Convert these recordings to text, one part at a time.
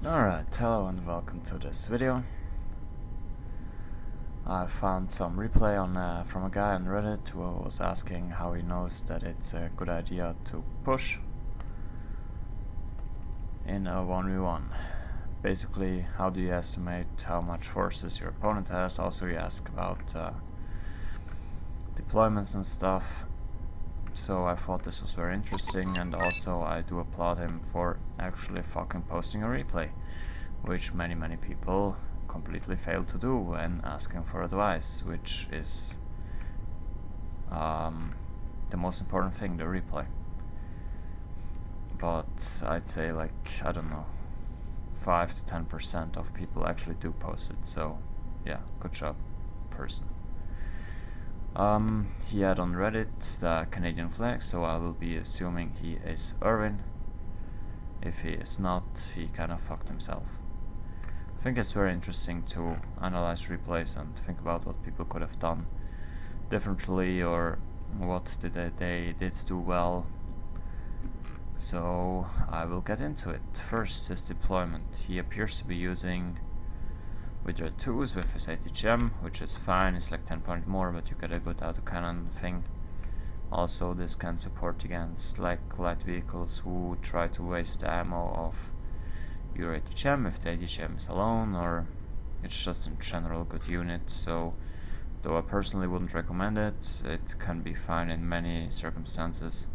Alright, hello and welcome to this video. I found some replay on from a guy on Reddit who was asking how he knows that it's a good idea to push in a 1v1. Basically, how do you estimate how much forces your opponent has? Also, he asked about deployments and stuff. So I thought this was very interesting, and also I do applaud him for actually fucking posting a replay, which many people completely fail to do when asking for advice, which is the most important thing, the replay. But I'd say, like, I don't know, 5 to 10% of people actually do post it, so yeah, good job, person. He had on Reddit the Canadian flag, so I will be assuming he is Erwin. If he is not, he kind of fucked himself. I think it's very interesting to analyze replays and think about what people could have done differently, or what they did do well. So I will get into it. First, his deployment. He appears to be using with your 2s with his ATGM, which is fine. It's like 10 point more, but you get a good autocannon thing. Also, this can support against like light vehicles who try to waste the ammo of your ATGM if the ATGM is alone, or it's just in general a good unit. So though I personally wouldn't recommend it, it can be fine in many circumstances.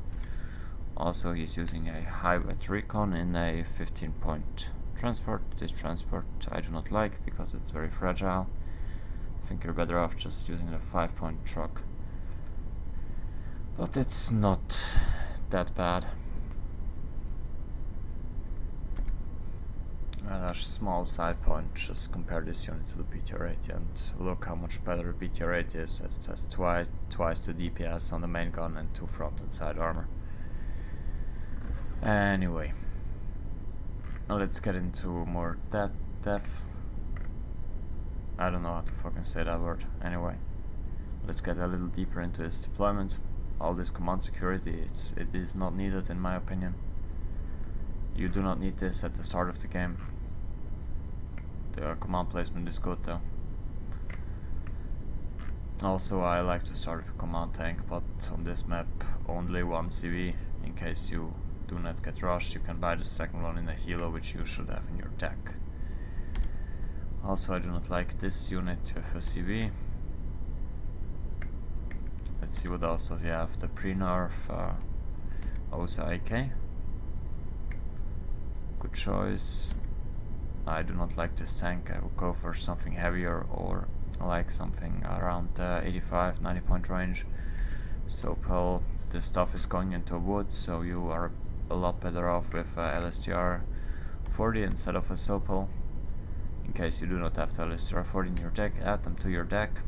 Also, he's using a high wet recon in a 15 point transport. This transport I do not like because it's very fragile. I think you're better off just using a 5 point truck. But it's not that bad. A small side point, just compare this unit to the BTR-80 and look how much better the BTR-80 is. It has twice the DPS on the main gun and 2 front and side armor. Anyway, now let's get into more depth. I don't know how to fucking say that word. Anyway, let's get a little deeper into his deployment. All this command security, it is not needed in my opinion. You do not need this at the start of the game. The command placement is good though. Also, I like to start with a command tank, but on this map only one CV. In case you do not get rushed, you can buy the second one in a helo, which you should have in your deck. Also, I do not like this unit with a CV. Let's see what else does he have. The pre-nerf OSA AK. Good choice. I do not like this tank. I would go for something heavier, or like something around 85-90 point range. So well, this stuff is going into a woods, so you are a lot better off with LSTR 40 instead of a Sopel. In case you do not have the LSTR 40 in your deck, add them to your deck.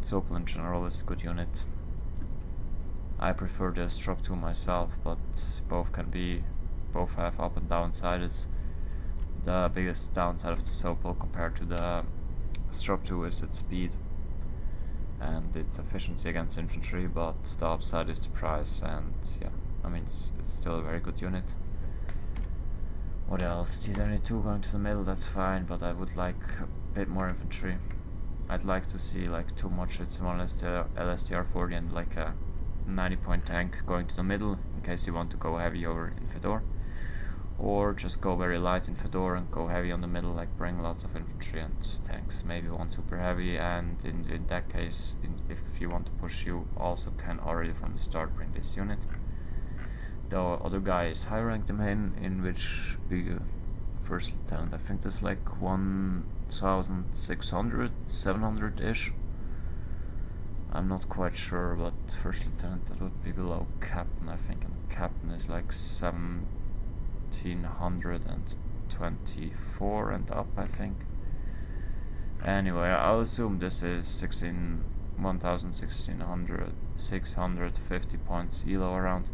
Sopel in general is a good unit. I prefer the Strop 2 myself, but both have up and down sides. The biggest downside of the Sopel compared to the Strop 2 is its speed and its efficiency against infantry, but the upside is the price, and yeah, I mean it's still a very good unit. What else? T-72 going to the middle, that's fine, but I would like a bit more infantry. I'd like to see like 2 Moschitz, one LSTR 40 and like a 90 point tank going to the middle in case you want to go heavy over in Fedor. Or just go very light in Fedor and go heavy on the middle, like bring lots of infantry and tanks, maybe one super heavy, and in that case, if you want to push, you also can already from the start bring this unit. The other guy is high ranked in main, in which big first lieutenant, I think that's like 1,600, 700-ish. I'm not quite sure, but first lieutenant, that would be below captain, I think, and captain is like 1724 and up, I think. Anyway, I'll assume this is 650 points elo around.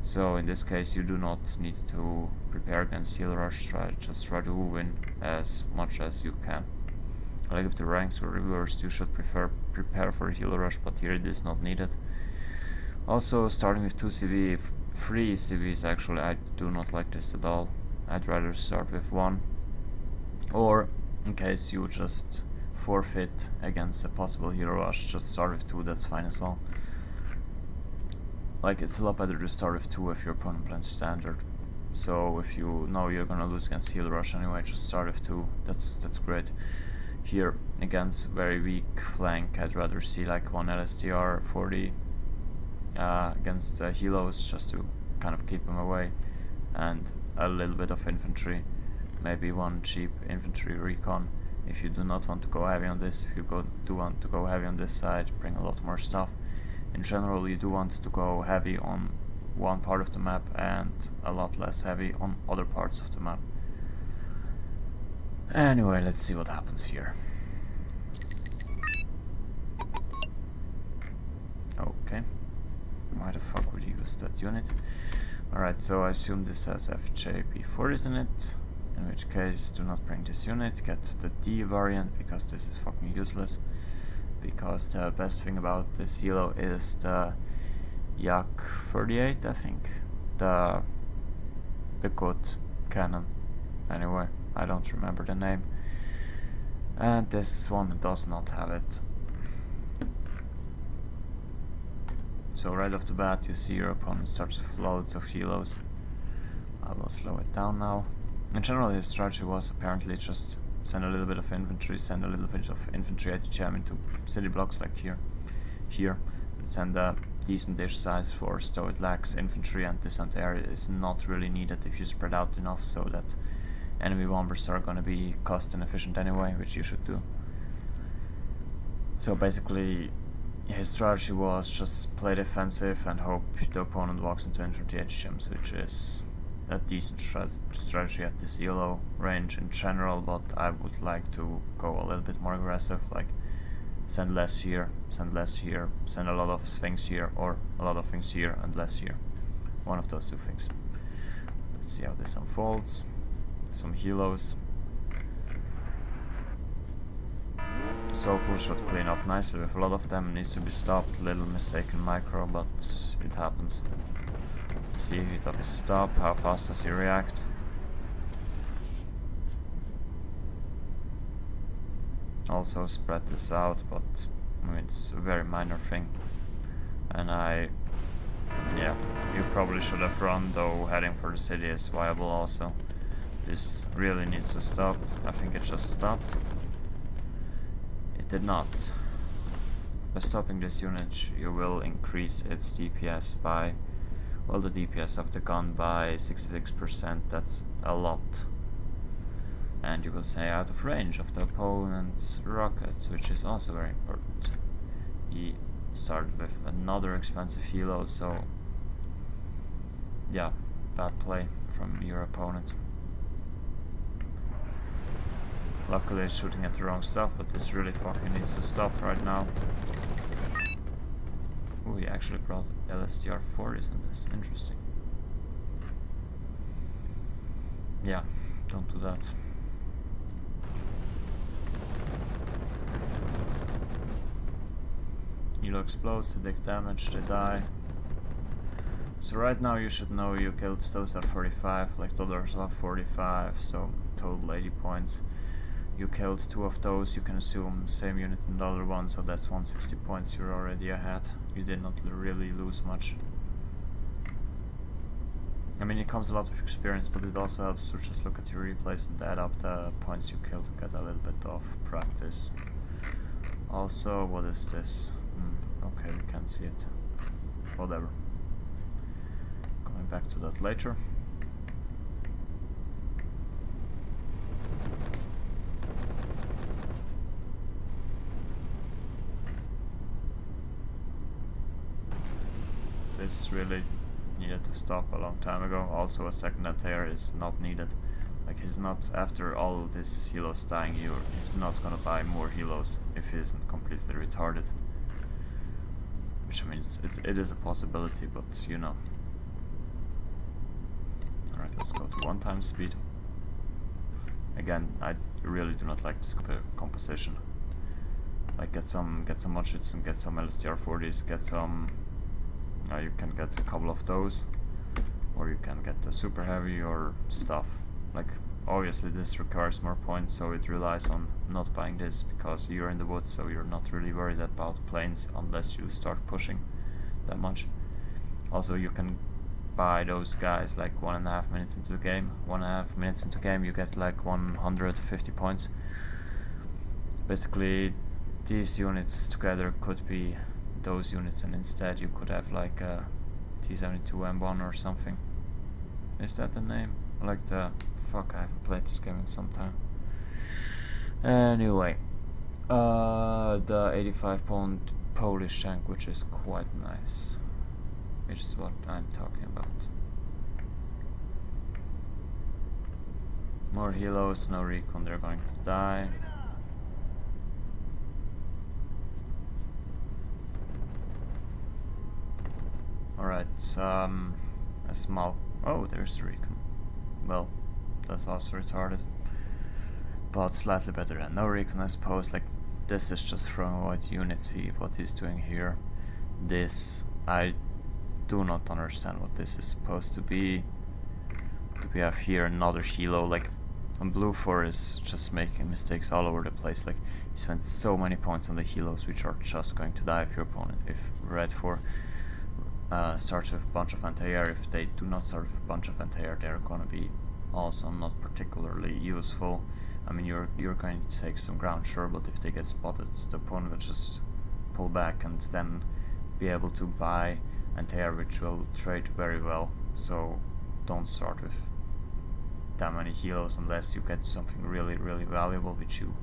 So in this case, you do not need to prepare against heal rush. Just try to win as much as you can. Like if the ranks were reversed, you should prepare for a heal rush, but here it is not needed. Also, starting with 2 CV, 3 CVs actually, I do not like this at all. I'd rather start with 1. Or, in case you just forfeit against a possible hero rush, just start with 2, that's fine as well. Like, it's a lot better to start with 2 if your opponent plans standard. So if you know you're gonna lose against hero rush anyway, just start with 2, that's great. Here, against very weak flank, I'd rather see like 1 LSTR 40 against helos, just to kind of keep them away, and a little bit of infantry, maybe 1 cheap infantry recon. If you do not want to go heavy on this, if you do want to go heavy on this side, bring a lot more stuff. In general, you do want to go heavy on one part of the map and a lot less heavy on other parts of the map. Anyway, let's see what happens here. Okay. Why the fuck would you use that unit? Alright, so I assume this has FJB4s in it, in which case do not bring this unit, get the D variant because this is fucking useless. Because the best thing about this helo is the Yak 38, I think. The good cannon. Anyway, I don't remember the name. And this one does not have it. So right off the bat you see your opponent starts with loads of helos. I will slow it down now. In general, his strategy was apparently just send a little bit of infantry, send a little bit of infantry ATGM into city blocks like here, and send a decent dish size force, so it lacks infantry and descent area is not really needed if you spread out enough so that enemy bombers are gonna be cost inefficient anyway, which you should do. So basically, his strategy was just play defensive and hope the opponent walks into infantry ATGMs, which is a decent strategy at this elo range in general, but I would like to go a little bit more aggressive, like send less here, send less here, send a lot of things here, or a lot of things here and less here. One of those two things. Let's see how this unfolds. Some helos. Sokol should clean up nicely with a lot of them, needs to be stopped, little mistake in micro, but it happens. See if it stop, how fast does he react? Also spread this out, but I mean, it's a very minor thing. And yeah, you probably should have run, though heading for the city is viable also. This really needs to stop. I think it just stopped. It did not. By stopping this unit, you will increase its DPS by, well, the DPS of the gun by 66%, that's a lot. And you will stay out of range of the opponent's rockets, which is also very important. He started with another expensive helo, so yeah, bad play from your opponent. Luckily it's shooting at the wrong stuff, but this really fucking needs to stop right now. Oh, he actually brought LSTR 40s in this. Interesting. Yeah, don't do that. Helo explodes, they take damage, they die. So right now you should know you killed those at 45, like the others are 45, so total 80 points. You killed 2 of those, you can assume same unit in the other one, so that's 160 points, you're already ahead. You did not really lose much. I mean, it comes a lot with experience, but it also helps to just look at your replays and add up the points you killed to get a little bit of practice. Also, what is this? Okay, we can't see it. Whatever. Coming back to that later. This really needed to stop a long time ago. Also, a second anti-air is not needed. Like, he's not, after all of this helos dying, he's not gonna buy more helos if he isn't completely retarded. Which, I mean, it is a possibility, but you know. Alright, let's go to 1 times speed. Again, I really do not like this composition. Like, get some Mushits and get some LSTR 40s, get some... you can get a couple of those, or you can get the super heavy or stuff. like obviously this requires more points, so it relies on not buying this because you're in the woods, so you're not really worried about planes unless you start pushing that much. Also, you can buy those guys like 1.5 minutes into the game. 1.5 minutes into the game you get like 150 points. Basically these units together could be those units, and instead you could have like a T-72M1 or something. Is that the name? Like the... fuck, I haven't played this game in some time. Anyway, the 85-pound Polish tank, which is quite nice, which is what I'm talking about. More helos, no recon, they're going to die. Alright, a small... oh, there's the recon. Well, that's also retarded, but slightly better than no recon, I suppose. Like, this is just throwing out units. See what he's doing here. This, I do not understand what this is supposed to be. What do we have here? Another helo. Like, on Blue 4 is just making mistakes all over the place. Like, he spent so many points on the helos, which are just going to die if your opponent, if Red 4 starts with a bunch of anti-air. If they do not start with a bunch of anti-air, they're gonna be also not particularly useful. I mean, you're going to take some ground, sure, but if they get spotted, the opponent will just pull back and then be able to buy anti-air, which will trade very well. So don't start with that many helos unless you get something really, really valuable, which you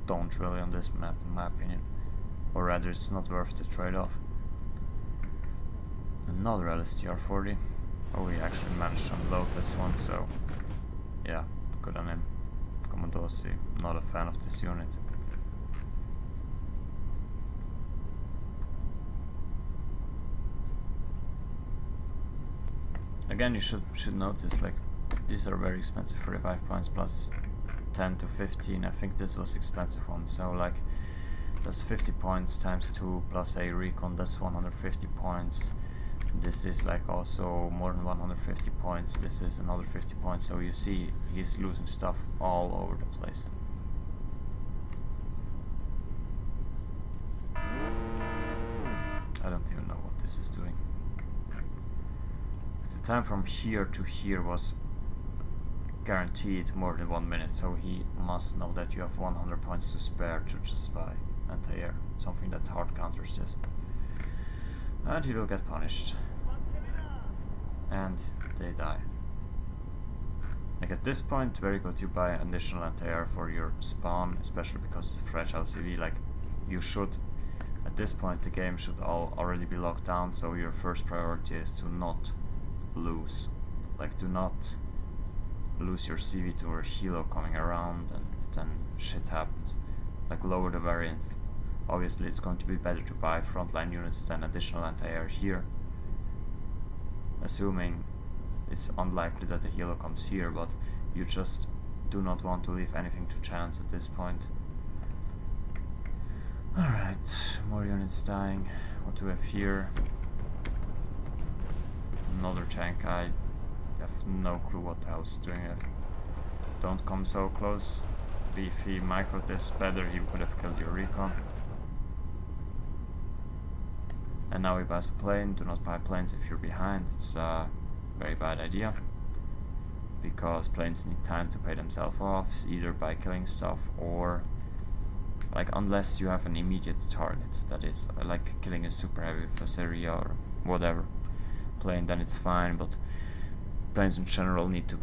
don't really on this map, in my opinion. Or rather, it's not worth the trade-off. Another LSTR-40. Oh, we actually managed to unload this one, so yeah, good on him. Commandosi, not a fan of this unit. Again, you should notice, like, these are very expensive. 45 points plus 10 to 15. I think this was expensive one, so like that's 50 points times 2 plus a recon, that's 150 points. This is like also more than 150 points. This is another 50 points. So you see he's losing stuff all over the place. I don't even know what this is doing. The time from here to here was guaranteed more than 1 minute, so he must know that you have 100 points to spare to just buy anti-air, something that hard counters this. And he will get punished. And they die. Like, at this point, very good, you buy additional anti-air for your spawn, especially because it's fragile CV. Like, you should, at this point the game should already be locked down, so your first priority is to not lose. Like, do not lose your CV to a helo coming around and then shit happens. Like, lower the variance. Obviously it's going to be better to buy frontline units than additional anti-air here, assuming it's unlikely that the helo comes here, but you just do not want to leave anything to chance at this point. Alright, more units dying. What do we have here? Another tank. I have no clue what the hell it's doing. Don't come so close. If he microed this better, he would have killed your recon. And now he buys a plane. Do not buy planes if you're behind. It's a very bad idea, because planes need time to pay themselves off, either by killing stuff or, like, unless you have an immediate target, that is, like killing a super heavy with a Syria or whatever plane, then it's fine. But planes in general need to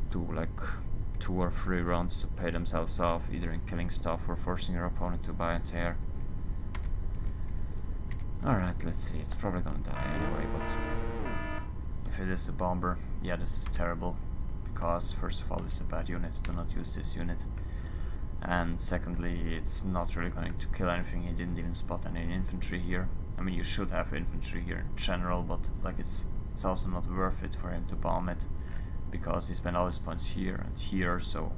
do like 2 or 3 runs to pay themselves off, either in killing stuff or forcing your opponent to buy anti-air. Alright, let's see, it's probably gonna die anyway, but if it is a bomber, yeah, this is terrible, because first of all, this is a bad unit, do not use this unit, and secondly, it's not really going to kill anything. He didn't even spot any infantry here. I mean, you should have infantry here in general, but like it's also not worth it for him to bomb it, because he spent all his points here and here, so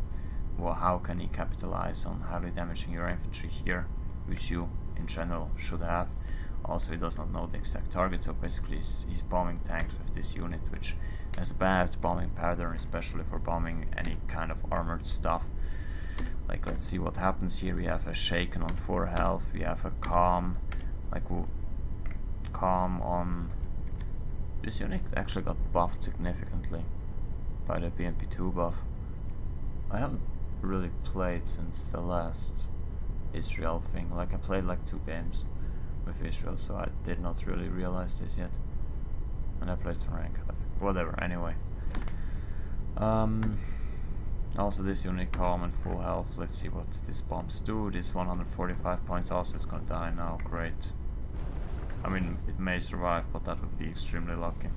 well, how can he capitalize on heavily damaging your infantry here, which you in general should have? Also, he does not know the exact target, so basically he's bombing tanks with this unit, which has a bad bombing pattern, especially for bombing any kind of armored stuff. Like, let's see what happens here. We have a Shaken on 4 health, we have a Calm, like Calm on... This unit actually got buffed significantly by the BMP2 buff. I haven't really played since the last Israel thing. Like, I played like 2 games with Israel, so I did not really realize this yet. And I played some rank, whatever, anyway. Also this unit Calm and full health. Let's see what these bombs do. This 145 points also is gonna die now, great. I mean, it may survive, but that would be extremely lucky.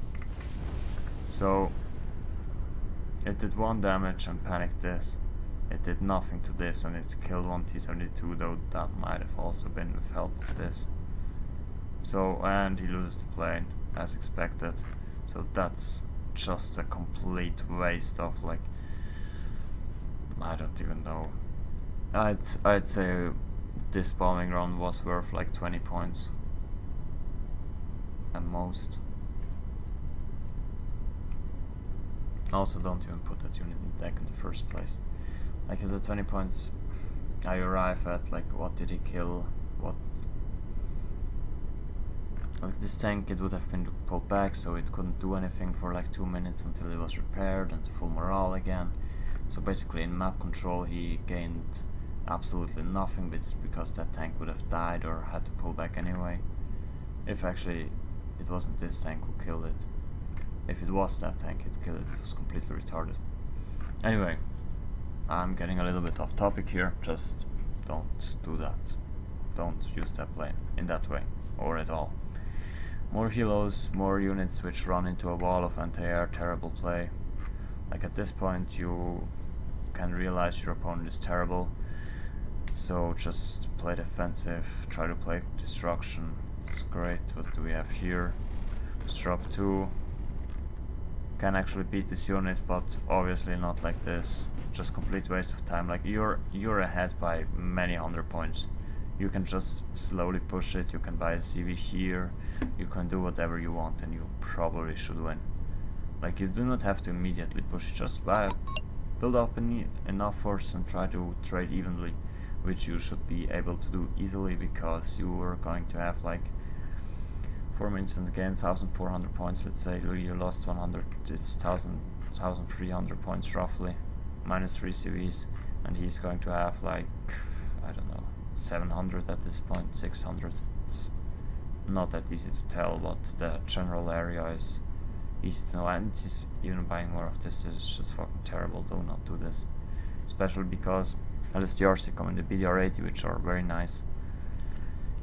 So, it did 1 damage and panicked this. It did nothing to this, and it killed 1 T-72, though that might have also been with help of this. So, and he loses the plane, as expected. So that's just a complete waste of, like, I don't even know. I'd say this bombing run was worth like 20 points. At most. Also, don't even put that unit in the deck in the first place. Like, at the 20 points I arrive at, like, what did he kill? What? Like, this tank, it would have been pulled back, so it couldn't do anything for like 2 minutes until it was repaired and full morale again. So basically, in map control, he gained absolutely nothing, because that tank would have died or had to pull back anyway. If actually it wasn't this tank who killed it. If it was that tank, it killed it. It was completely retarded. Anyway, I'm getting a little bit off topic here. Just don't do that. Don't use that plane in that way, or at all. More helos, more units which run into a wall of anti-air, terrible play. Like, at this point you can realize your opponent is terrible, so just play defensive, try to play destruction. It's great. What do we have here? Strop 2. Can actually beat this unit, but obviously not like this. Just complete waste of time. Like, you're ahead by many 100 points. You can just slowly push it, you can buy a CV here, you can do whatever you want, and you probably should win. Like, you do not have to immediately push, just build up enough force and try to trade evenly, which you should be able to do easily, because you are going to have like 4 minutes in the game, 1,400 points, let's say. You lost 100, it's 1,300 points roughly, minus 3 CVs, and he's going to have like, I don't know, 700 at this point, 600. It's not that easy to tell, but the general area is easy to know, and he's even buying more of this. It's just fucking terrible. Do not do this, especially because LSTRs come in the BTR-80, which are very nice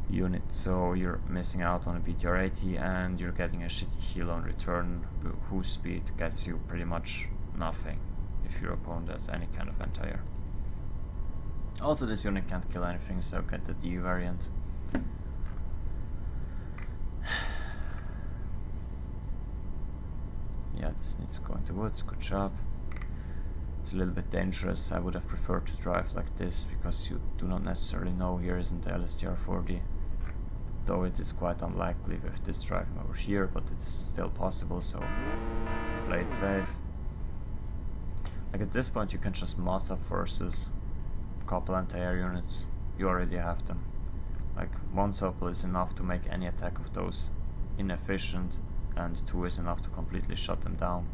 units, so you're missing out on a BTR-80 and you're getting a shitty helo in return, whose speed gets you pretty much nothing if your opponent has any kind of anti-air. Also, this unit can't kill anything, so get the D variant. Yeah, this needs to go into woods, good job. It's a little bit dangerous. I would have preferred to drive like this, because you do not necessarily know here isn't the LSTR-40. Though it is quite unlikely with this driving over here, but it is still possible, so play it safe. Like, at this point you can just mass up forces, couple anti-air units, you already have them. Like, 1 Sopel is enough to make any attack of those inefficient, and 2 is enough to completely shut them down.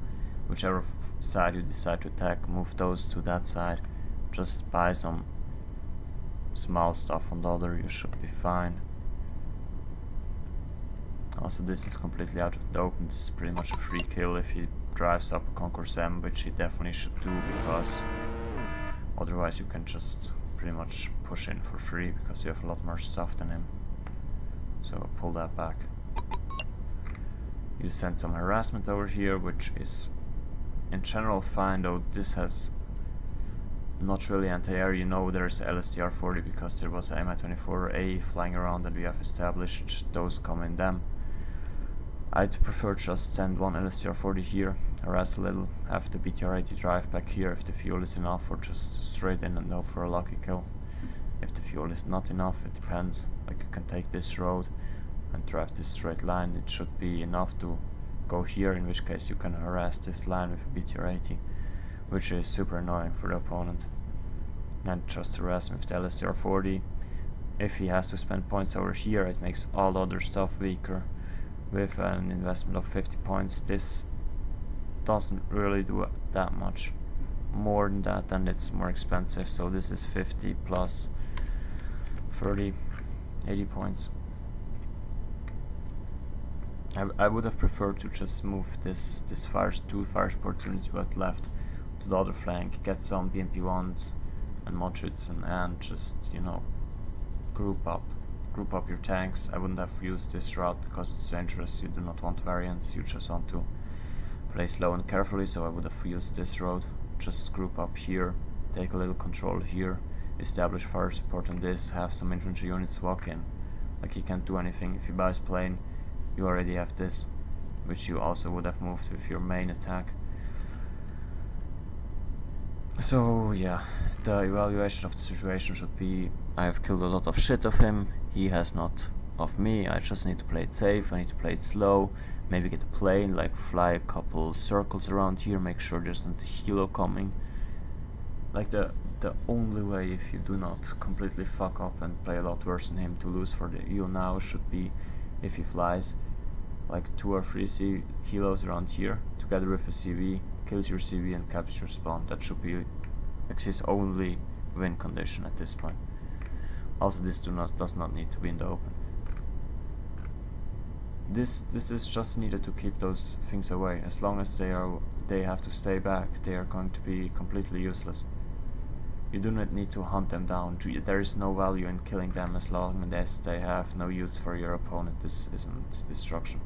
Whichever side you decide to attack, move those to that side, just buy some small stuff on the other, you should be fine. Also, this is completely out of the open. This is pretty much a free kill if he drives up a Concourse M, which he definitely should do, because otherwise you can just pretty much push in for free, because you have a lot more stuff than him. So pull that back. You send some harassment over here, which is in general fine, though this has not really anti-air. You know there's LSTR-40 because there was a Mi-24A flying around and we have established those come in them. I'd prefer just send 1 LSTR-40 here, harass a little, have the BTR-80 drive back here if the fuel is enough, or just straight in and hope for a lucky kill. If the fuel is not enough, it depends. Like, you can take this road, and drive this straight line. It should be enough to go here, in which case you can harass this line with a BTR 80, which is super annoying for the opponent. And just harass him with the LSTR 40. If he has to spend points over here, it makes all the other stuff weaker. With an investment of 50 points, this doesn't really do that much more than that, and it's more expensive. So this is 50 plus 30, 80 points. I would have preferred to just move this two fire support units we had left to the other flank, get some BMP1s and Moschützen, and just, you know, group up your tanks. I wouldn't have used this route because it's dangerous. You do not want variants, you just want to play slow and carefully, so I would have used this road. Just group up here, take a little control here, establish fire support on this, have some infantry units walk in. Like, he can't do anything. If he buys plane, you already have this, which you also would have moved with your main attack. So yeah, the evaluation of the situation should be: I have killed a lot of shit of him, he has not of me. I just need to play it safe, I need to play it slow, maybe get a plane, like fly a couple circles around here, make sure there's not a helo coming. Like, the only way, if you do not completely fuck up and play a lot worse than him, to lose for the EU now should be if he flies like 2 or 3 helos around here together with a CV, kills your CV and captures your spawn. That should be like his only win condition at this point. Also, this does not need to be in the open. This is just needed to keep those things away. As long as they have to stay back, they are going to be completely useless. You do not need to hunt them down. There is no value in killing them as long as they have no use for your opponent. This isn't destruction.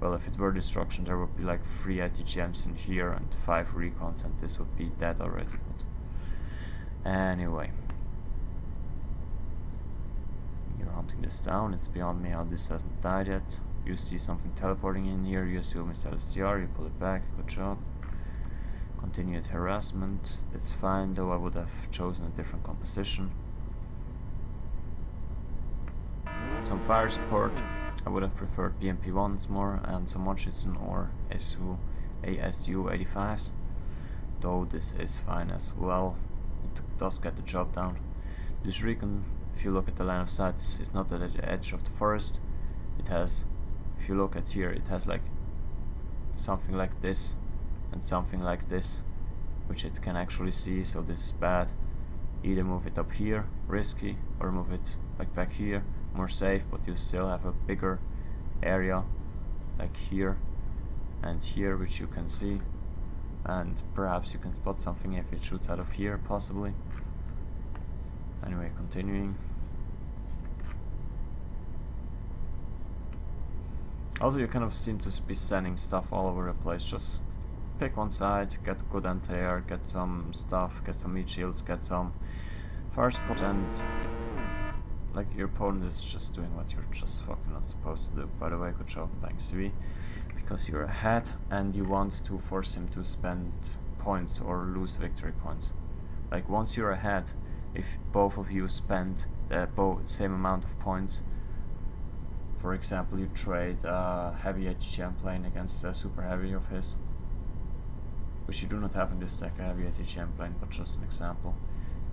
Well, if it were destruction, there would be like 3 ATGMs in here and 5 recons, and this would be dead already. But anyway, you're hunting this down. It's beyond me how this hasn't died yet. You see something teleporting in here, you assume it's LSTR, you pull it back, good job. Continued harassment, it's fine, though I would have chosen a different composition. Some fire support, I would have preferred BMP1s more, and some Moschützen or ASU 85s, though this is fine as well. It does get the job done. This recon, if you look at the line of sight, it's not at the edge of the forest. It has, if you look at here, it has like something like this and something like this, which it can actually see, so this is bad. Either move it up here, risky, or move it like back here, more safe, but you still have a bigger area like here and here, which you can see, and perhaps you can spot something if it shoots out of here, possibly. Anyway, continuing. Also, you kind of seem to be sending stuff all over the place. Just pick one side, get good anti-air, get some stuff, get some meat shields, get some fire support, and like, your opponent is just doing what you're just fucking not supposed to do. By the way, good job playing CV, because you're ahead and you want to force him to spend points or lose victory points. Like, once you're ahead, if both of you spend the same amount of points, for example, you trade a heavy ATGM plane against a super heavy of his, which you do not have in this deck, a heavy ATGM plane, but just an example.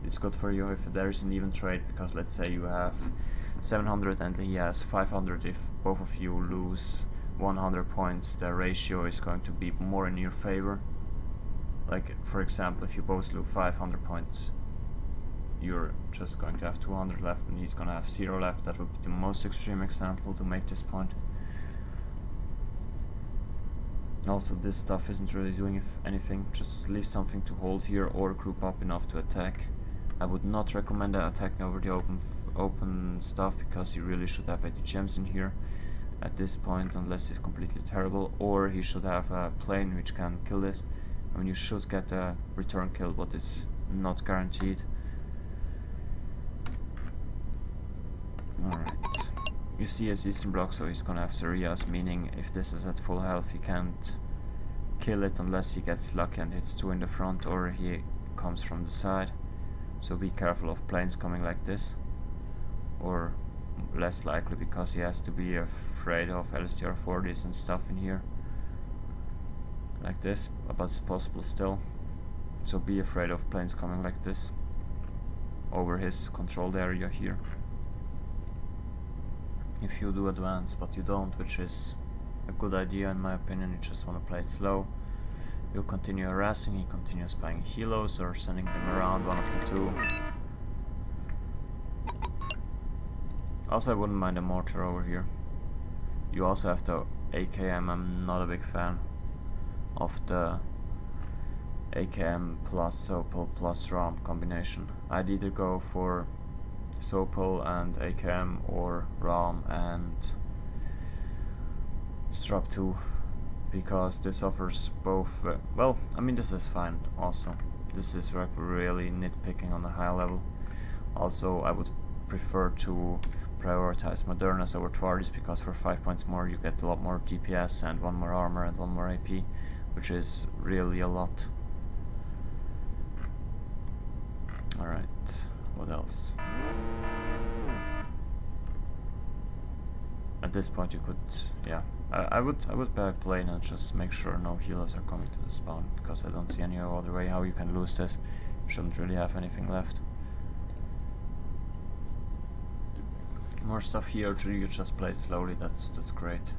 It's good for you if there is an even trade, because let's say you have 700 and he has 500. If both of you lose 100 points, the ratio is going to be more in your favor. Like, for example, if you both lose 500 points, you're just going to have 200 left and he's going to have 0 left. That would be the most extreme example to make this point. Also, this stuff isn't really doing anything. Just leave something to hold here or group up enough to attack. I would not recommend attacking over the open stuff, because you really should have ATGMs in here at this point, unless it's completely terrible, or he should have a plane which can kill this. I mean, you should get a return kill, but it's not guaranteed. Alright. You see his eastern block, so he's gonna have Sarias, meaning if this is at full health, he can't kill it unless he gets lucky and hits 2 in the front, or he comes from the side. So be careful of planes coming like this, or less likely because he has to be afraid of LSTR 40s and stuff in here. Like this, but it's possible still. So be afraid of planes coming like this over his controlled area here. If you do advance, but you don't, which is a good idea in my opinion, you just want to play it slow. You continue harassing, he continues buying helos or sending them around, one of the two. Also, I wouldn't mind a mortar over here. You also have the AKM. I'm not a big fan of the AKM plus Sopel plus ROM combination. I'd either go for Sopel and AKM or ROM and Strap 2, because this offers both. Well, I mean, this is fine also. This is like really nitpicking on a high level. Also, I would prefer to prioritize Modernas over Twardis, because for 5 points more you get a lot more DPS and 1 more armor and 1 more AP, which is really a lot. Alright, what else? At this point you could, yeah, I would back plane and just make sure no healers are coming to the spawn, because I don't see any other way how you can lose this. Shouldn't really have anything left. More stuff here, you just play it slowly, that's great.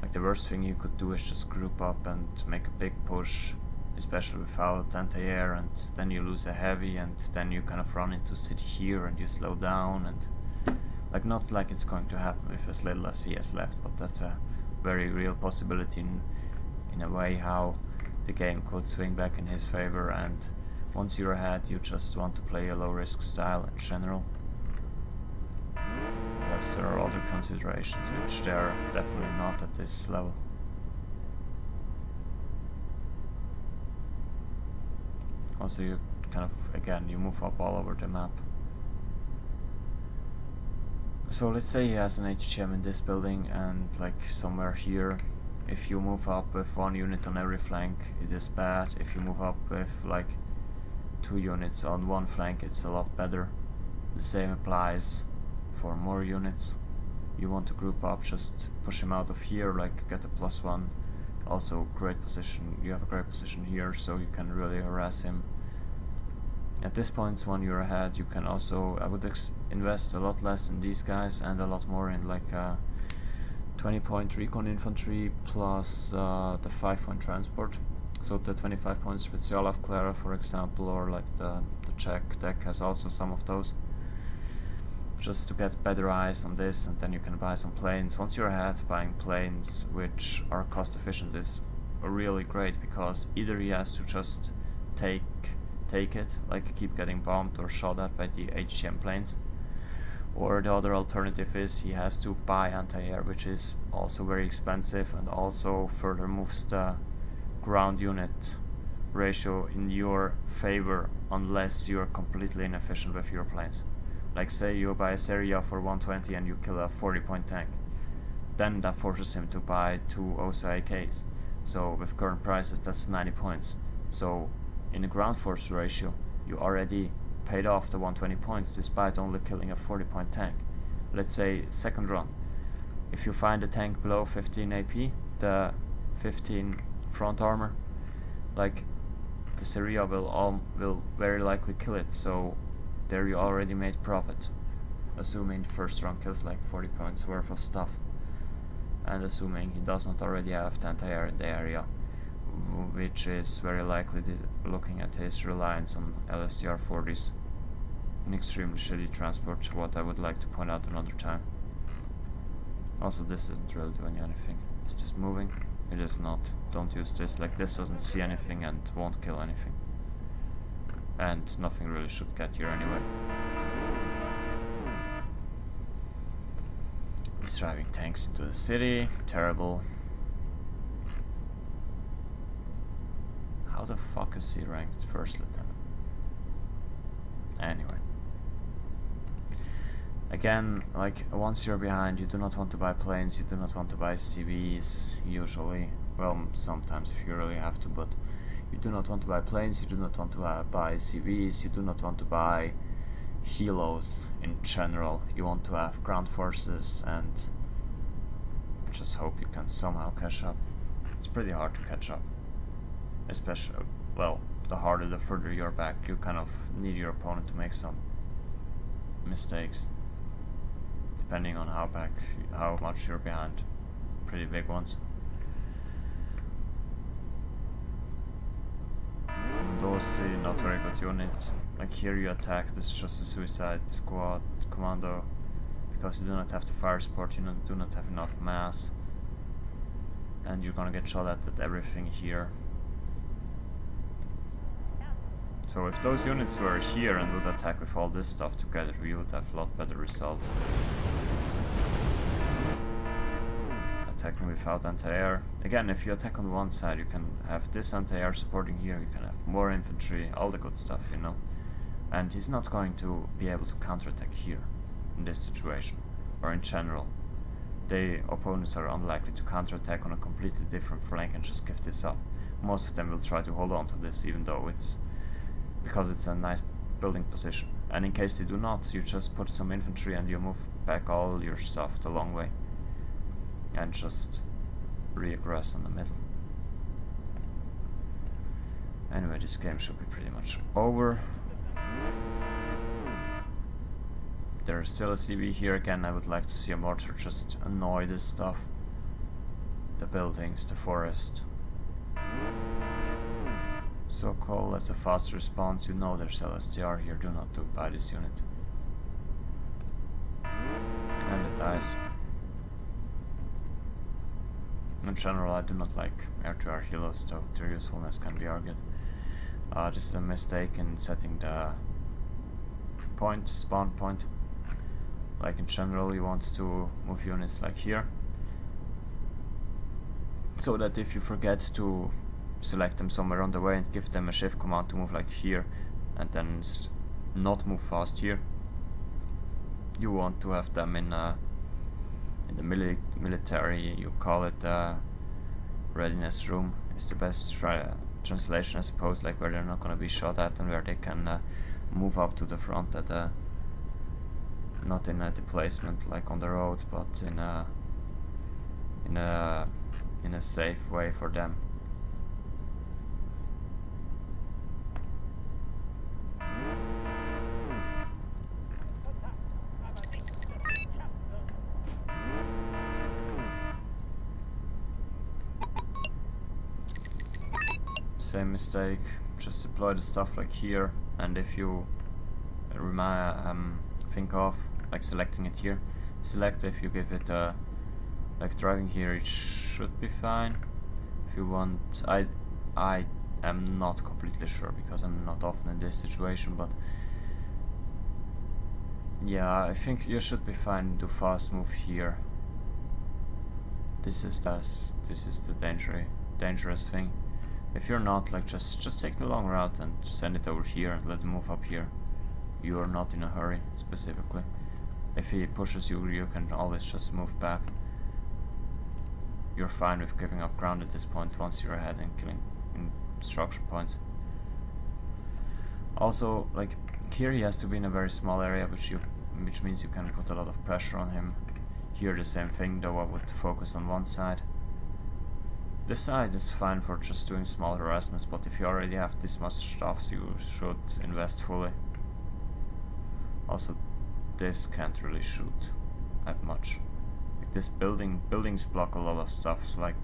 Like the worst thing you could do is just group up and make a big push, especially without anti-air, and then you lose a heavy and then you kind of run into city here and you slow down, and like not like it's going to happen with as little as he has left, but that's a very real possibility in a way how the game could swing back in his favor. And once you're ahead you just want to play a low risk style in general. Unless there are other considerations, which there are definitely not at this level. Also, you kind of, again, you move up all over the map. So let's say he has an HGM in this building, and like somewhere here, if you move up with 1 unit on every flank, it is bad. If you move up with like 2 units on 1 flank, it's a lot better. The same applies for more units. You want to group up, just push him out of here, like get a +1. Also great position, you have a great position here, so you can really harass him. At this point, when you're ahead, you can also, I would invest a lot less in these guys and a lot more in like 20-point recon infantry plus the 5-point transport. So the 25 points Spezialav Clara, for example, or like the Czech deck has also some of those. Just to get better eyes on this, and then you can buy some planes. Once you're ahead, buying planes which are cost efficient is really great, because either he has to just take it, like keep getting bombed or shot at by the HGM planes, or the other alternative is he has to buy anti-air, which is also very expensive and also further moves the ground unit ratio in your favor unless you're completely inefficient with your planes. Like say you buy a Seria for 120 and you kill a 40-point tank, then that forces him to buy 2 OSA AKs. So with current prices that's 90 points. So in the ground force ratio you already paid off the 120 points despite only killing a 40-point tank. Let's say second run, if you find a tank below 15 AP, the 15 front armor, like the Seria will very likely kill it. So there you already made profit, assuming the first run kills like 40 points worth of stuff, and assuming he does not already have the anti-air in the area, which is very likely looking at his reliance on LSTR 40s. An extremely shitty transport, what I would like to point out another time. Also, this isn't really doing anything. Is this moving? It is not. Don't use this. Like, this doesn't see anything and won't kill anything. And nothing really should get here anyway. He's driving tanks into the city. Terrible. How the fuck is he ranked first lieutenant? Anyway. Again, like, once you're behind, you do not want to buy planes, you do not want to buy CVs, usually. Well, sometimes if you really have to, but you do not want to buy planes, you do not want to buy CVs, you do not want to buy helos in general. You want to have ground forces and just hope you can somehow catch up. It's pretty hard to catch up, especially, well, the harder, the further you're back. You kind of need your opponent to make some mistakes, depending on how much you're behind. Pretty big ones. Commandosi, not very good unit. Like here you attack, this is just a suicide squad commando, because you do not have the fire support, you do not have enough mass, and you're gonna get shot at everything here. So if those units were here and would attack with all this stuff together, we would have a lot better results. Attacking without anti-air. Again, if you attack on one side, you can have this anti-air supporting here, you can have more infantry, all the good stuff, you know. And he's not going to be able to counterattack here, in this situation, or in general. The opponents are unlikely to counterattack on a completely different flank and just give this up. Most of them will try to hold on to this, even though because it's a nice building position. And in case they do not, you just put some infantry and you move back all your stuff the long way. And just re-aggress in the middle. Anyway, this game should be pretty much over. There's still a CB here. Again, I would like to see a mortar just annoy this stuff. The buildings, the forest. So call, that's a fast response. You know there's LSTR here, do not buy this unit. And it dies. In general, I do not like air-to-air helos, so their usefulness can be argued. This is a mistake in setting the spawn point. Like in general, you want to move units like here, so that if you forget to select them somewhere on the way and give them a shift command to move like here, and then not move fast here, you want to have them in the military, you call it readiness room, is the best translation, I suppose, like where they're not going to be shot at and where they can move up to the front at not in a displacement like on the road, but in a safe way for them. Same mistake, just deploy the stuff like here, and if you think of like selecting it here, if you give it like driving here, it should be fine. If you want, I am not completely sure because I'm not often in this situation, but yeah, I think you should be fine. Do fast move here. This is the dangerous thing. If you're not, like, just take the long route and send it over here and let them move up here. You are not in a hurry, specifically. If he pushes you, you can always just move back. You're fine with giving up ground at this point once you're ahead and killing structure points. Also, like, here he has to be in a very small area, which means you can put a lot of pressure on him. Here the same thing, though I would focus on one side. This side is fine for just doing small harassments, but if you already have this much stuff, you should invest fully. Also, this can't really shoot that much. Like this buildings block a lot of stuff, like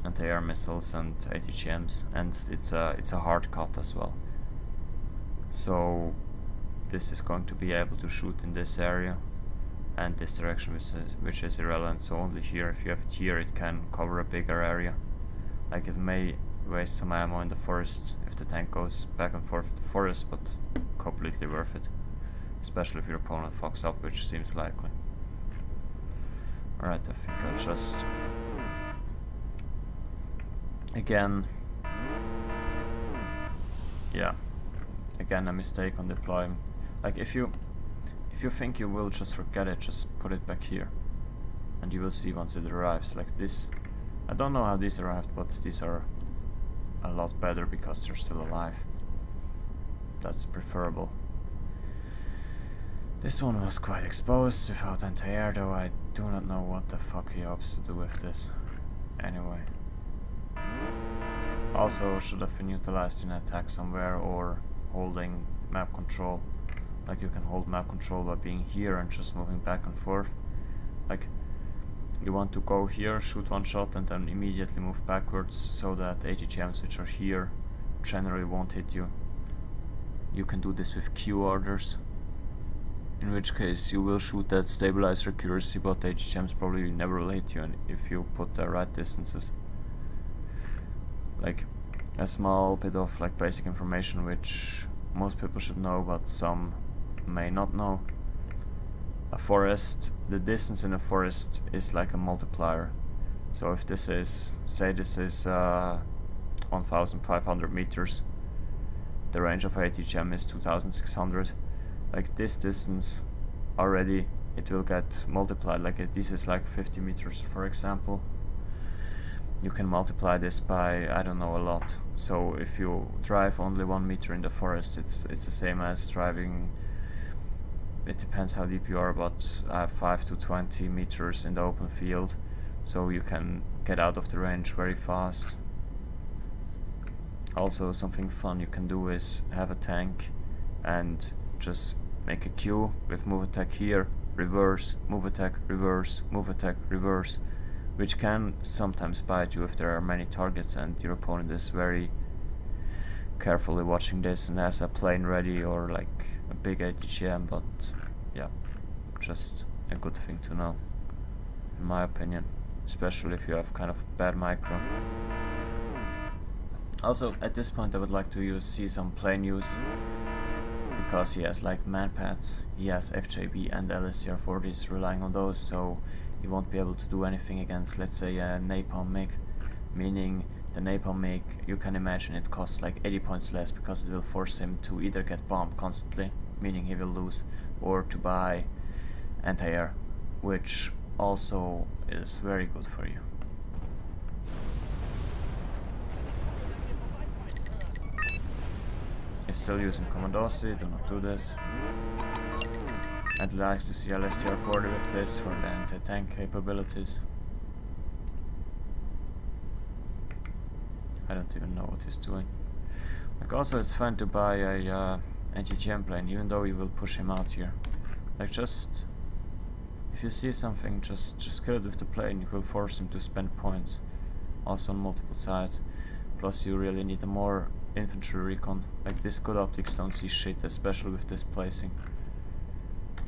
anti-air missiles and ATGMs, and it's a hard cut as well. So this is going to be able to shoot in this area and this direction, which is irrelevant. So only here, if you have it here, it can cover a bigger area. Like it may waste some ammo in the forest if the tank goes back and forth in the forest, but completely worth it, especially if your opponent fucks up, which seems likely. Alright, I think I'll just again a mistake on deploying. Like if you think you will just forget it, just put it back here and you will see once it arrives. Like this, I don't know how these arrived, but these are a lot better because they're still alive. That's preferable. This one was quite exposed without anti-air, though I do not know what the fuck he hopes to do with this. Anyway. Also should have been utilized in attack somewhere or holding map control. Like you can hold map control by being here and just moving back and forth. Like you want to go here, shoot one shot and then immediately move backwards so that ATGMs which are here generally won't hit you. You can do this with Q orders, in which case you will shoot at stabilized accuracy, but ATGMs probably never will hit you and if you put the right distances. Like a small bit of like basic information which most people should know but some may not know. A forest, the distance in a forest is like a multiplier. So if this is, say this is 1500 meters, the range of ATGM is 2600. Like this distance already, it will get multiplied. Like this is like 50 meters for example. You can multiply this by, I don't know, a lot. So if you drive only 1 meter in the forest, it's the same as driving, it depends how deep you are, but 5 to 20 meters in the open field. So you can get out of the range very fast. Also something fun you can do is have a tank and just make a queue with move attack here, reverse, move attack, reverse, move attack, reverse, which can sometimes bite you if there are many targets and your opponent is very carefully watching this and has a plane ready or like a big ATGM, but yeah, just a good thing to know in my opinion, especially if you have kind of bad micro. Also at this point I would like to see some plane use, because he has like manpads, he has FJB and LSCR-40s, relying on those, so he won't be able to do anything against, let's say, a napalm MiG, meaning the napalm MiG, you can imagine it costs like 80 points less because it will force him to either get bombed constantly, meaning he will lose, or to buy anti-air, which also is very good for you. He's still using Commandosi, do not do this. I'd like to see LSTR-40 with this for the anti-tank capabilities. I don't even know what he's doing. Like also it's fun to buy a anti-GM plane, even though you will push him out here. Like just, if you see something, just kill it with the plane, you will force him to spend points. Also on multiple sides. Plus you really need a more infantry recon. Like this good optics don't see shit, especially with this placing.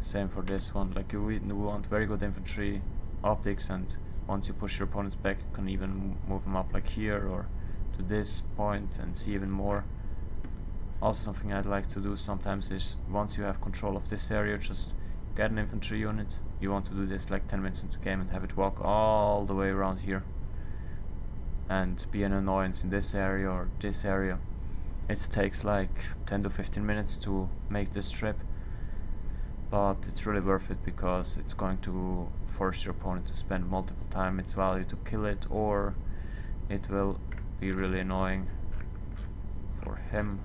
Same for this one, like you want very good infantry optics, and once you push your opponents back you can even move them up like here or to this point and see even more. Also something I'd like to do sometimes is, once you have control of this area, just get an infantry unit. You want to do this like 10 minutes into game and have it walk all the way around here and be an annoyance in this area or this area. It takes like 10 to 15 minutes to make this trip, but it's really worth it because it's going to force your opponent to spend multiple time its value to kill it, or it will be really annoying for him.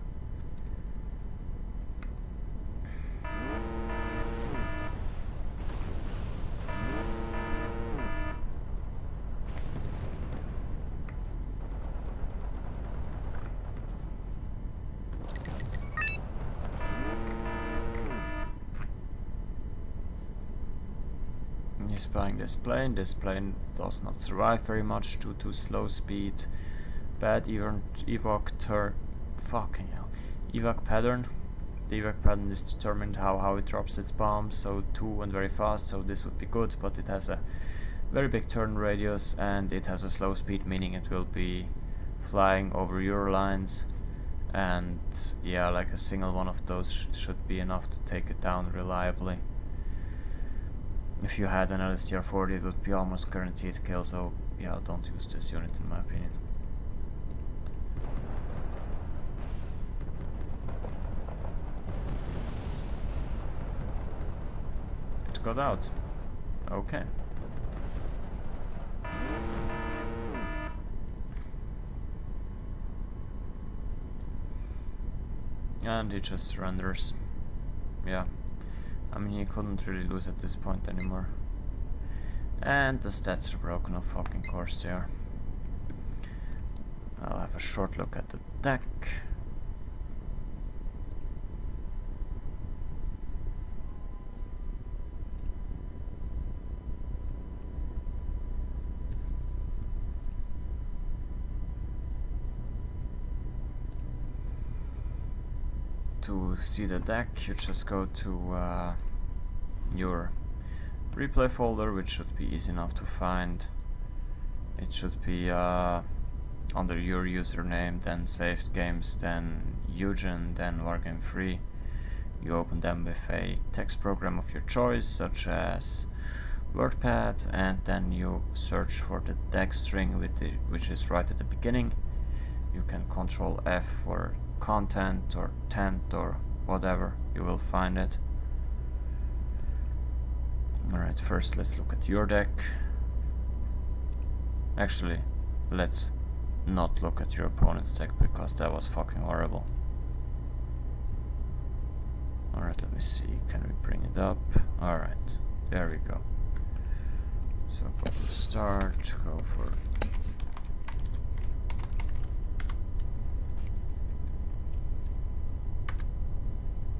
He's buying this plane. This plane does not survive very much due to slow speed, bad evac pattern. The evac pattern is determined how it drops its bombs, so 2 and very fast, so this would be good, but it has a very big turn radius and it has a slow speed, meaning it will be flying over your lines, and yeah, like a single one of those should be enough to take it down reliably. If you had an LSTR-40 it would be almost guaranteed kill, so yeah, don't use this unit in my opinion. It got out. Okay. And it just surrenders. Yeah. I mean, you couldn't really lose at this point anymore. And the stats are broken, of fucking course they are. I'll have a short look at the deck. To see the deck, you just go to your replay folder, which should be easy enough to find. It should be under your username, then saved games, then Eugen, then Wargame 3. You open them with a text program of your choice, such as WordPad, and then you search for the deck string which is right at the beginning. You can Control F for content or tent or whatever, you will find it. Alright, first let's look at your deck. Actually, let's not look at your opponent's deck because that was fucking horrible. Alright, let me see, can we bring it up? Alright, there we go. So go to start, go for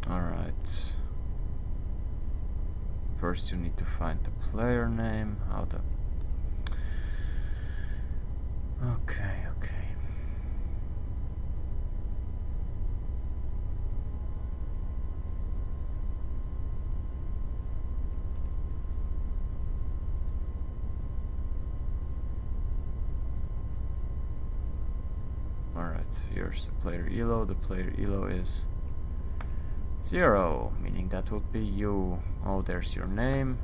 alright. First you need to find the player name, how the okay. Alright, here's the player elo. The player elo is 0, meaning that would be you. Oh, there's your name.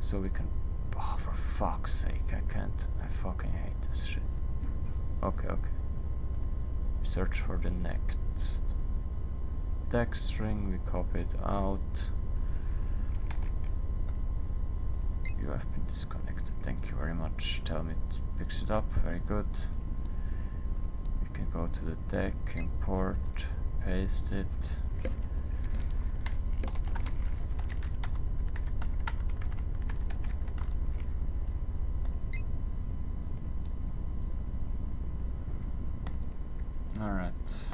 So we can... Oh, for fuck's sake, I can't. I fucking hate this shit. Okay. Search for the next deck string. We copy it out. You have been disconnected. Thank you very much. Tell me it picks it up. Very good. We can go to the deck, import, paste it. Alright,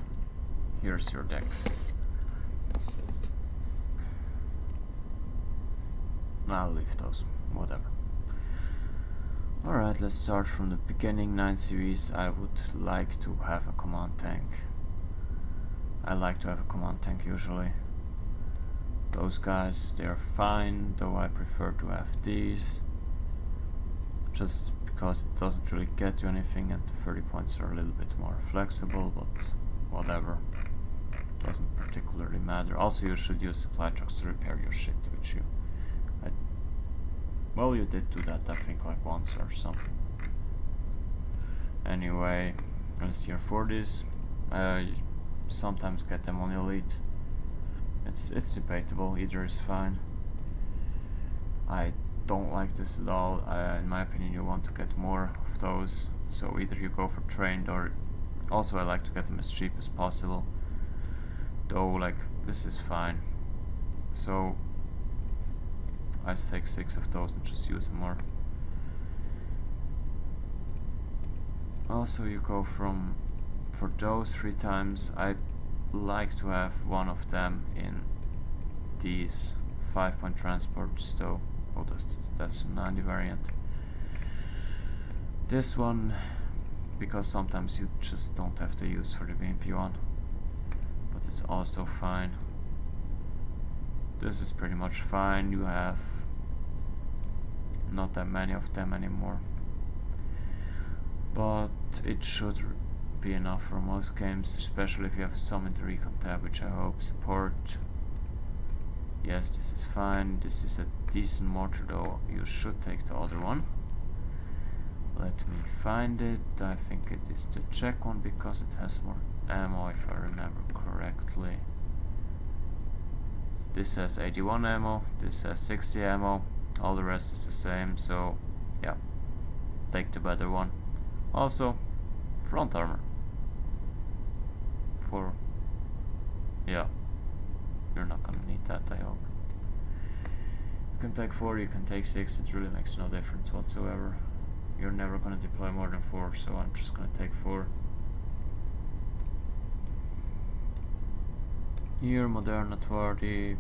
here's your deck. I'll leave those, whatever. Alright, let's start from the beginning. 9 series, I would like to have a command tank. I like to have a command tank usually. Those guys, they're fine, though I prefer to have these. Just because it doesn't really get you anything and the 30 points are a little bit more flexible, but whatever. Doesn't particularly matter. Also, you should use supply trucks to repair your shit, which you... well, you did do that, I think, like once or something. Anyway, let's here for this. You sometimes get them on elite. It's debatable, either is fine. I don't like this at all. In my opinion, you want to get more of those, so either you go for trained, or also I like to get them as cheap as possible, though like this is fine. So I take 6 of those and just use them more. Also, you go for those 3 times. I like to have one of them in these 5-point transports though. Oh, that's a 90 variant. This one, because sometimes you just don't have the use for the BMP one, but it's also fine. This is pretty much fine. You have not that many of them anymore, but it should be enough for most games, especially if you have some in the recon tab, which I hope support. Yes, this is fine. This is a decent mortar, though you should take the other one. Let me find it. I think it is the Czech one because it has more ammo, if I remember correctly. This has 81 ammo, this has 60 ammo, all the rest is the same, so yeah, take the better one. Also, front armor. Yeah. you're not gonna need that, I hope. You can take 4, you can take 6, it really makes no difference whatsoever. You're never gonna deploy more than 4, so I'm just gonna take 4. Here, Moderna 20.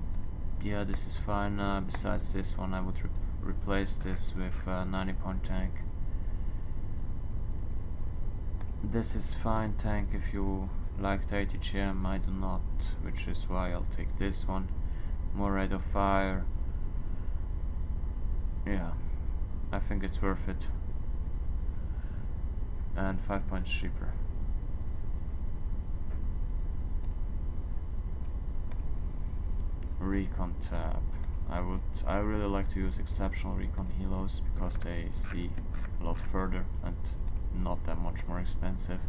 Yeah, this is fine. Besides this one, I would replace this with 90-point tank. This is fine tank if you like the 80 GM, I do not, which is why I'll take this one. More rate of fire. Yeah, I think it's worth it. And 5 points cheaper. Recon tab. I really like to use exceptional recon helos because they see a lot further and not that much more expensive.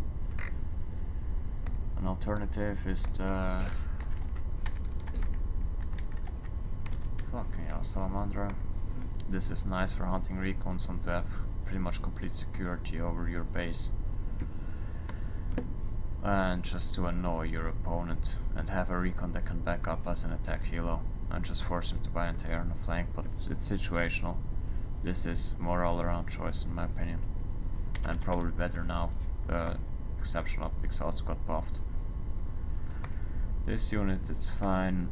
An alternative is the fucking hell, Salamandra. This is nice for hunting recons and to have pretty much complete security over your base. And just to annoy your opponent and have a recon that can back up as an attack helo and just force him to buy anti-air on the flank, but it's situational. This is more all-around choice in my opinion, and probably better now. The exceptional optics also got buffed. This unit is fine.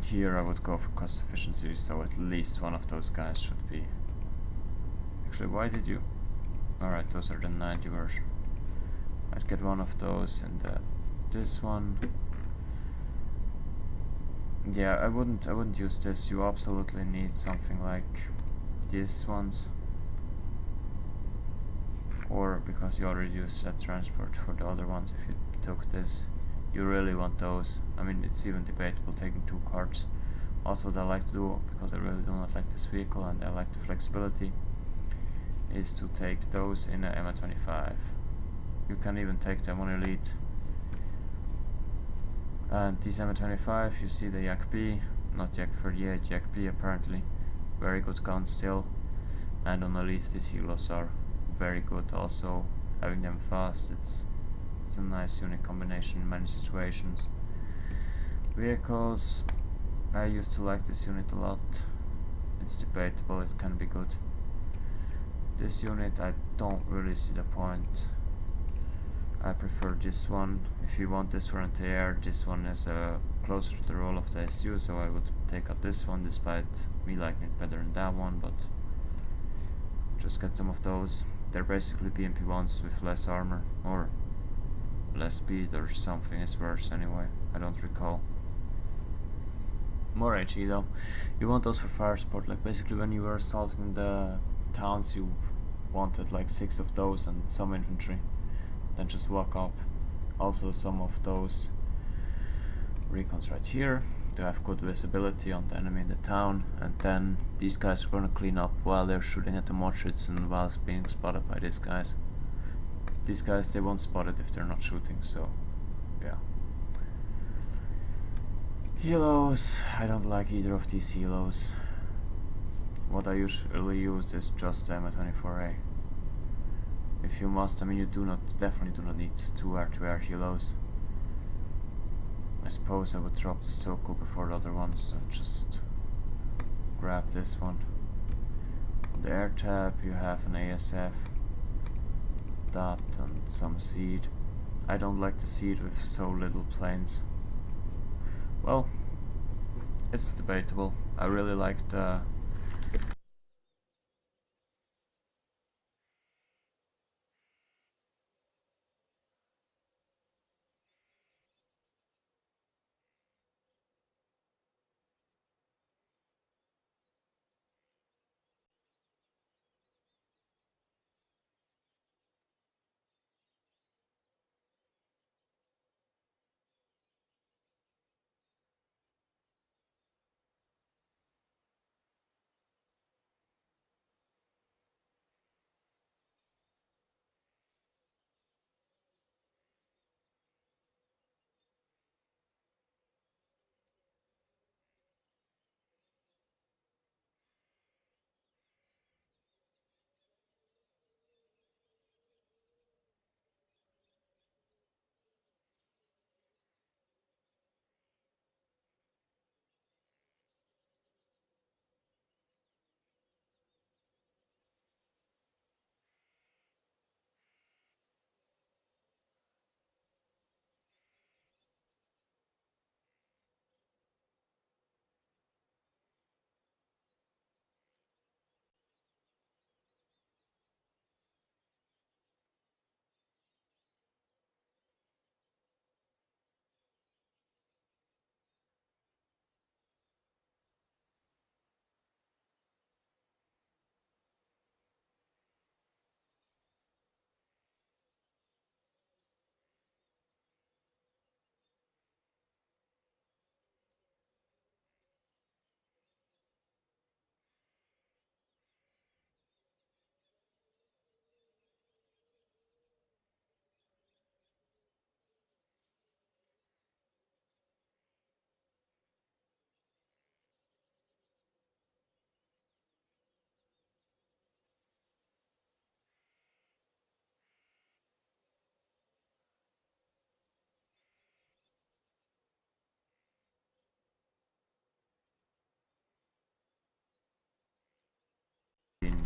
Here I would go for cost efficiency, so at least one of those guys should be. Actually, why did you? Alright, those are the 90 version. I'd get one of those and this one. Yeah, I wouldn't use this. You absolutely need something like these ones, or because you already used that transport for the other ones. If you took this, you really want those. I mean, it's even debatable taking 2 cards. Also, what I like to do, because I really do not like this vehicle and I like the flexibility, is to take those in a MA25. You can even take them on Elite. And these MA25, you see the Yak B, not Yak 38, Yak B apparently. Very good gun still. And on Elite, these helos are very good also. Having them fast, it's a nice unit combination in many situations. Vehicles, I used to like this unit a lot. It's debatable, it can be good. This unit, I don't really see the point. I prefer this one. If you want this for anti-air, this one is closer to the role of the SU, so I would take out this one, despite me liking it better than that one, but just get some of those. They're basically BMP1s with less armor, or less speed, or something is worse anyway, I don't recall. More HE though. You want those for fire support, like basically when you were assaulting the towns you wanted like 6 of those and some infantry. Then just walk up. Also some of those recons right here to have good visibility on the enemy in the town, and then these guys are gonna clean up while they're shooting at the Mochits and while it's being spotted by these guys. These guys, they won't spot it if they're not shooting, so yeah. Helos, I don't like either of these helos. What I usually use is just the MA24A. If you must, I mean, you definitely do not need 2 air-to-air helos. I suppose I would drop the Sokol before the other one, so just grab this one. On the air tab you have an ASF, that and some seed. I don't like the seed with so little planes. Well, it's debatable. I really like the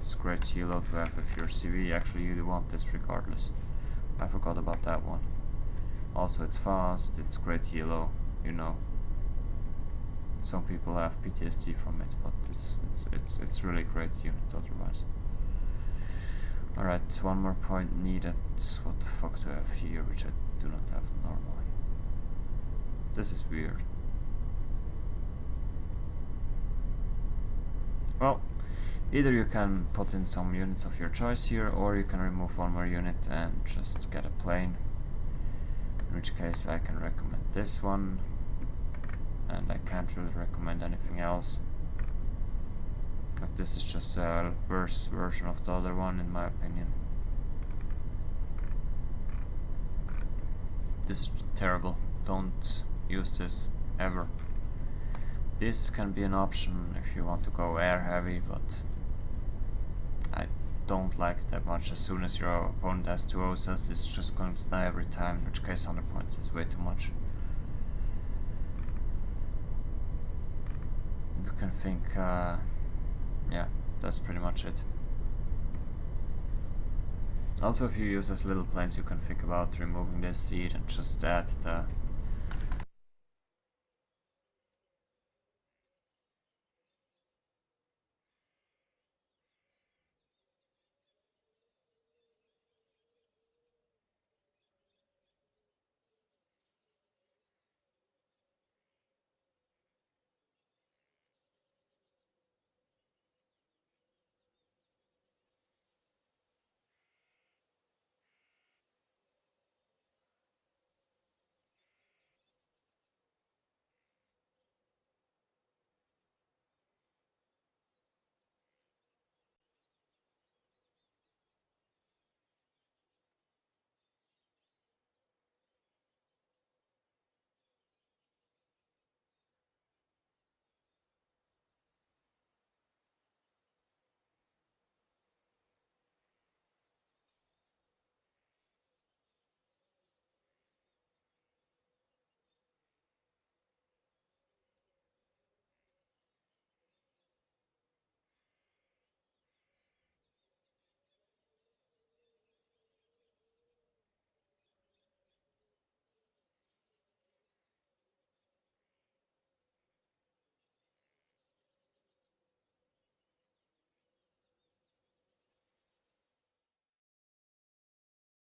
It's great yellow to have if you're CV. Actually, you want this regardless. I forgot about that one. Also, it's fast. It's great yellow. You know. Some people have PTSD from it, but it's really great unit otherwise. Alright, one more point needed. What the fuck do I have here, which I do not have normally? This is weird. Well, either you can put in some units of your choice here, or you can remove one more unit and just get a plane. In which case I can recommend this one, and I can't really recommend anything else. But this is just a worse version of the other one, in my opinion. This is terrible. Don't use this ever. This can be an option if you want to go air heavy, but I don't like it that much. As soon as your opponent has 2 OSAs, it's just going to die every time, in which case 100 points is way too much. You can think, yeah, that's pretty much it. Also, if you use as little planes, you can think about removing this seat and just add the